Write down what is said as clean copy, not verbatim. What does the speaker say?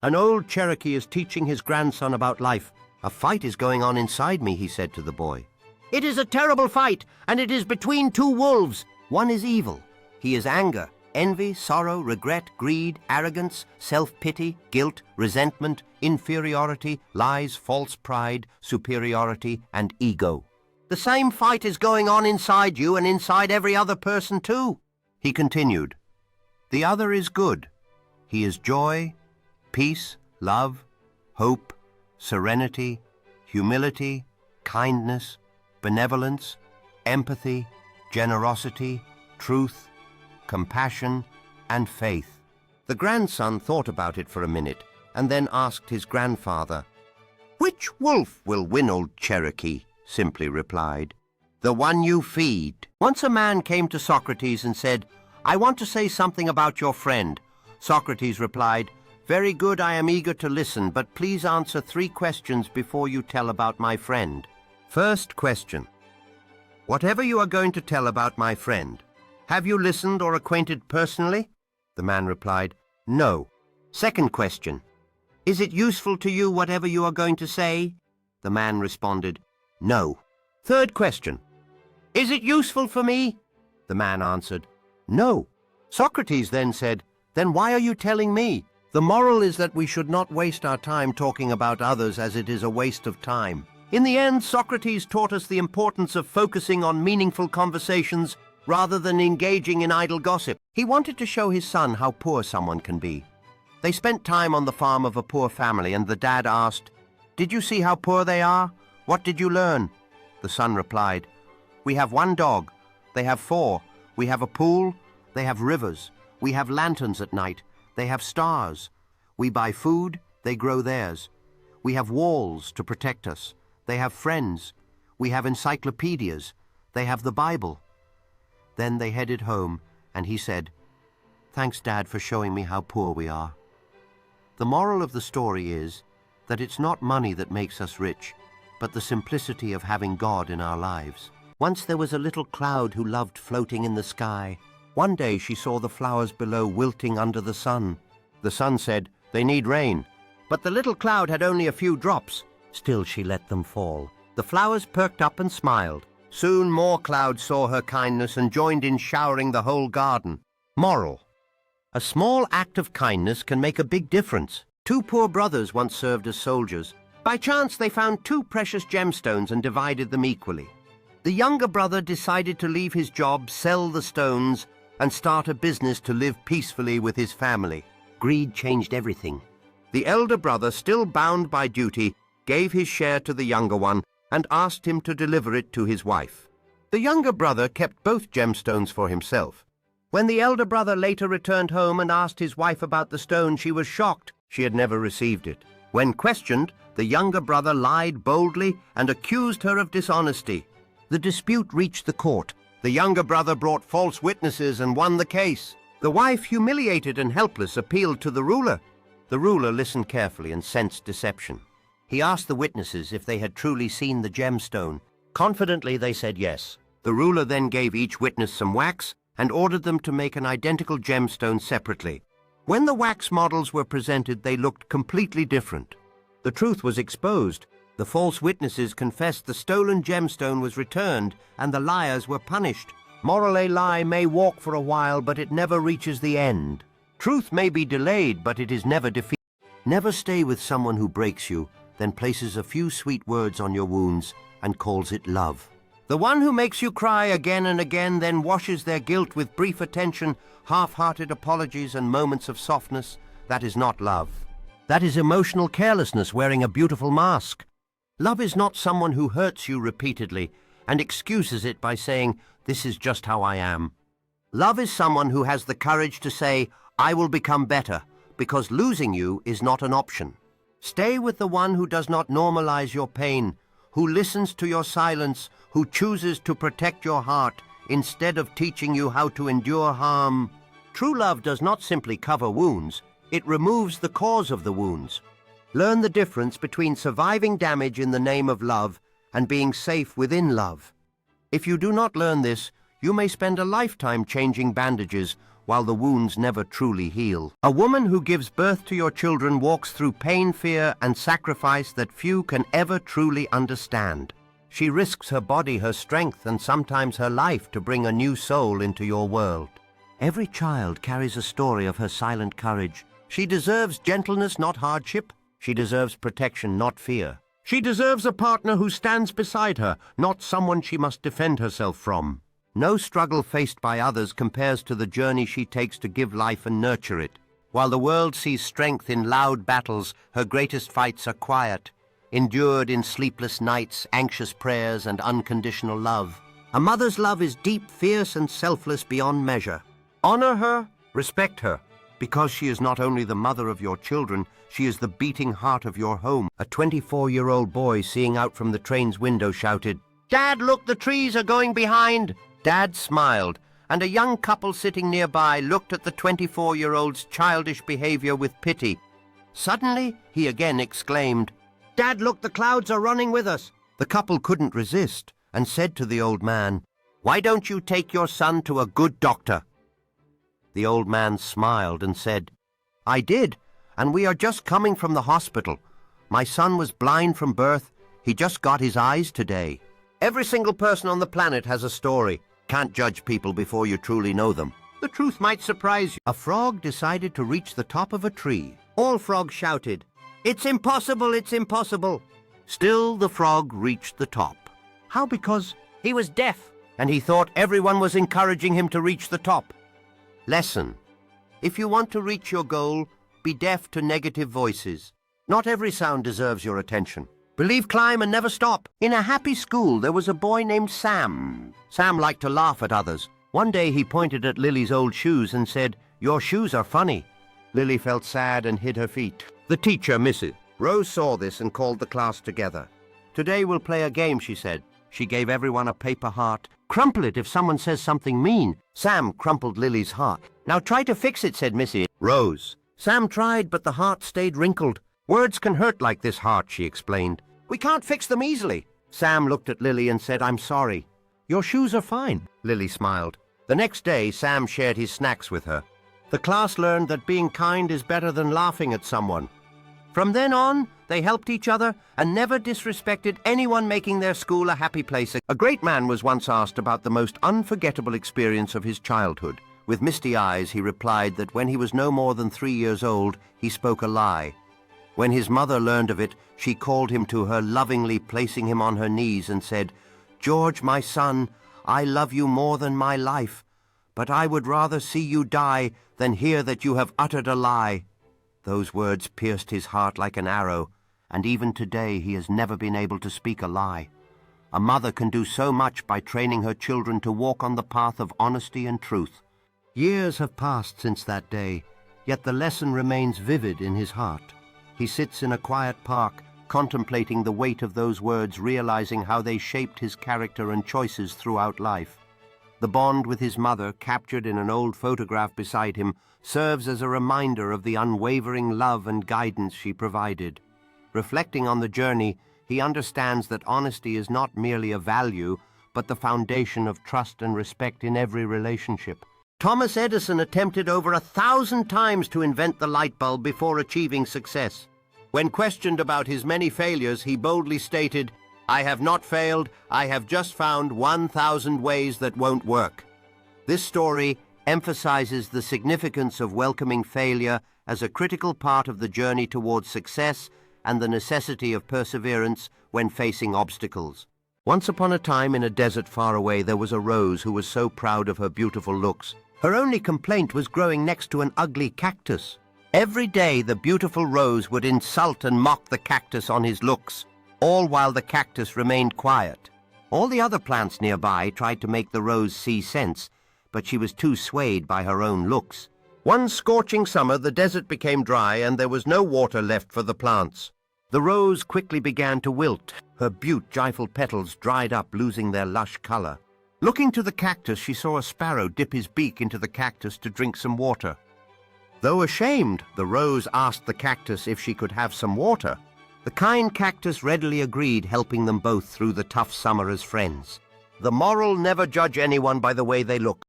An old Cherokee is teaching his grandson about life. A fight is going on inside me, he said to the boy. It is a terrible fight, and it is between two wolves. One is evil. He is anger, envy, sorrow, regret, greed, arrogance, self-pity, guilt, resentment, inferiority, lies, false pride, superiority, and ego. The same fight is going on inside you and inside every other person too. He continued, the other is good. He is joy, peace, love, hope, serenity, humility, kindness, benevolence, empathy, generosity, truth, compassion, and faith. The grandson thought about it for a minute and then asked his grandfather, Which wolf will win, old Cherokee? Simply replied, The one you feed. Once a man came to Socrates and said, I want to say something about your friend. Socrates replied, Very good, I am eager to listen, but please answer 3 questions before you tell about my friend. First question. Whatever you are going to tell about my friend, have you listened or acquainted personally? The man replied, No. Second question. Is it useful to you whatever you are going to say? The man responded, No. Third question. Is it useful for me? The man answered, No. Socrates then said, Then why are you telling me? The moral is that we should not waste our time talking about others, as it is a waste of time. In the end, Socrates taught us the importance of focusing on meaningful conversations rather than engaging in idle gossip. He wanted to show his son how poor someone can be. They spent time on the farm of a poor family, and the dad asked, Did you see how poor they are? What did you learn? The son replied, We have 1 dog. They have 4. We have a pool. They have rivers. We have lanterns at night. They have stars. We buy food. They grow theirs. We have walls to protect us. They have friends. We have encyclopedias. They have the Bible. Then they headed home, and he said, Thanks, Dad, for showing me how poor we are. The moral of the story is that it's not money that makes us rich, but the simplicity of having God in our lives. Once there was a little cloud who loved floating in the sky. One day she saw the flowers below wilting under the sun. The sun said, They need rain. But the little cloud had only a few drops. Still she let them fall. The flowers perked up and smiled. Soon more clouds saw her kindness and joined in showering the whole garden. Moral. A small act of kindness can make a big difference. 2 poor brothers once served as soldiers. By chance they found 2 precious gemstones and divided them equally. The younger brother decided to leave his job, sell the stones, and start a business to live peacefully with his family. Greed changed everything. The elder brother, still bound by duty, gave his share to the younger one and asked him to deliver it to his wife. The younger brother kept both gemstones for himself. When the elder brother later returned home and asked his wife about the stone, she was shocked. She had never received it. When questioned, the younger brother lied boldly and accused her of dishonesty. The dispute reached the court. The younger brother brought false witnesses and won the case. The wife, humiliated and helpless, appealed to the ruler. The ruler listened carefully and sensed deception. He asked the witnesses if they had truly seen the gemstone. Confidently, they said yes. The ruler then gave each witness some wax and ordered them to make an identical gemstone separately. When the wax models were presented, they looked completely different. The truth was exposed. The false witnesses confessed the stolen gemstone was returned, and the liars were punished. Moral: a lie may walk for a while, but it never reaches the end. Truth may be delayed, but it is never defeated. Never stay with someone who breaks you, then places a few sweet words on your wounds and calls it love. The one who makes you cry again and again, then washes their guilt with brief attention, half-hearted apologies and moments of softness, that is not love. That is emotional carelessness wearing a beautiful mask. Love is not someone who hurts you repeatedly and excuses it by saying, "This is just how I am." Love is someone who has the courage to say, "I will become better," because losing you is not an option. Stay with the one who does not normalize your pain, who listens to your silence, who chooses to protect your heart instead of teaching you how to endure harm. True love does not simply cover wounds, it removes the cause of the wounds. Learn the difference between surviving damage in the name of love and being safe within love. If you do not learn this, you may spend a lifetime changing bandages while the wounds never truly heal. A woman who gives birth to your children walks through pain, fear, and sacrifice that few can ever truly understand. She risks her body, her strength, and sometimes her life to bring a new soul into your world. Every child carries a story of her silent courage. She deserves gentleness, not hardship. She deserves protection, not fear. She deserves a partner who stands beside her, not someone she must defend herself from. No struggle faced by others compares to the journey she takes to give life and nurture it. While the world sees strength in loud battles, her greatest fights are quiet, endured in sleepless nights, anxious prayers, and unconditional love. A mother's love is deep, fierce, and selfless beyond measure. Honor her, respect her, because she is not only the mother of your children, she is the beating heart of your home. A 24-year-old boy seeing out from the train's window shouted, "Dad, look, the trees are going behind!" Dad smiled, and a young couple sitting nearby looked at the 24-year-old's childish behavior with pity. Suddenly, he again exclaimed, "Dad, look, the clouds are running with us!" The couple couldn't resist and said to the old man, "Why don't you take your son to a good doctor?" The old man smiled and said, "I did, and we are just coming from the hospital. My son was blind from birth. He just got his eyes today." Every single person on the planet has a story. Can't judge people before you truly know them. The truth might surprise you. A frog decided to reach the top of a tree. All frogs shouted, "It's impossible, it's impossible." Still, the frog reached the top. How? Because he was deaf, and he thought everyone was encouraging him to reach the top. Lesson: if you want to reach your goal, be deaf to negative voices. Not every sound deserves your attention. Believe, climb, and never stop. In a happy school, there was a boy named Sam. Sam liked to laugh at others. One day he pointed at Lily's old shoes and said, "Your shoes are funny." Lily felt sad and hid her feet. The teacher, Mrs. Rose, saw this and called the class together. "Today we'll play a game," she said. She gave everyone a paper heart. "Crumple it if someone says something mean." Sam crumpled Lily's heart. "Now try to fix it," said Mrs. Rose. Sam tried, but the heart stayed wrinkled. "Words can hurt like this heart," she explained. "We can't fix them easily." Sam looked at Lily and said, "I'm sorry." "Your shoes are fine," Lily smiled. The next day, Sam shared his snacks with her. The class learned that being kind is better than laughing at someone. From then on, they helped each other and never disrespected anyone, making their school a happy place. A great man was once asked about the most unforgettable experience of his childhood. With misty eyes, he replied that when he was no more than 3 years old, he spoke a lie. When his mother learned of it, she called him to her, lovingly placing him on her knees, and said, "George, my son, I love you more than my life, but I would rather see you die than hear that you have uttered a lie." Those words pierced his heart like an arrow, and even today he has never been able to speak a lie. A mother can do so much by training her children to walk on the path of honesty and truth. Years have passed since that day, yet the lesson remains vivid in his heart. He sits in a quiet park, contemplating the weight of those words, realizing how they shaped his character and choices throughout life. The bond with his mother, captured in an old photograph beside him, serves as a reminder of the unwavering love and guidance she provided. Reflecting on the journey, he understands that honesty is not merely a value, but the foundation of trust and respect in every relationship. Thomas Edison attempted over 1,000 times to invent the light bulb before achieving success. When questioned about his many failures, he boldly stated, "I have not failed, I have just found 1,000 ways that won't work." This story emphasizes the significance of welcoming failure as a critical part of the journey towards success and the necessity of perseverance when facing obstacles. Once upon a time, in a desert far away, there was a rose who was so proud of her beautiful looks. Her only complaint was growing next to an ugly cactus. Every day, the beautiful rose would insult and mock the cactus on his looks, all while the cactus remained quiet. All the other plants nearby tried to make the rose see sense, but she was too swayed by her own looks. One scorching summer, the desert became dry and there was no water left for the plants. The rose quickly began to wilt. Her beautiful petals dried up, losing their lush color. Looking to the cactus, she saw a sparrow dip his beak into the cactus to drink some water. Though ashamed, the rose asked the cactus if she could have some water. The kind cactus readily agreed, helping them both through the tough summer as friends. The moral: never judge anyone by the way they look.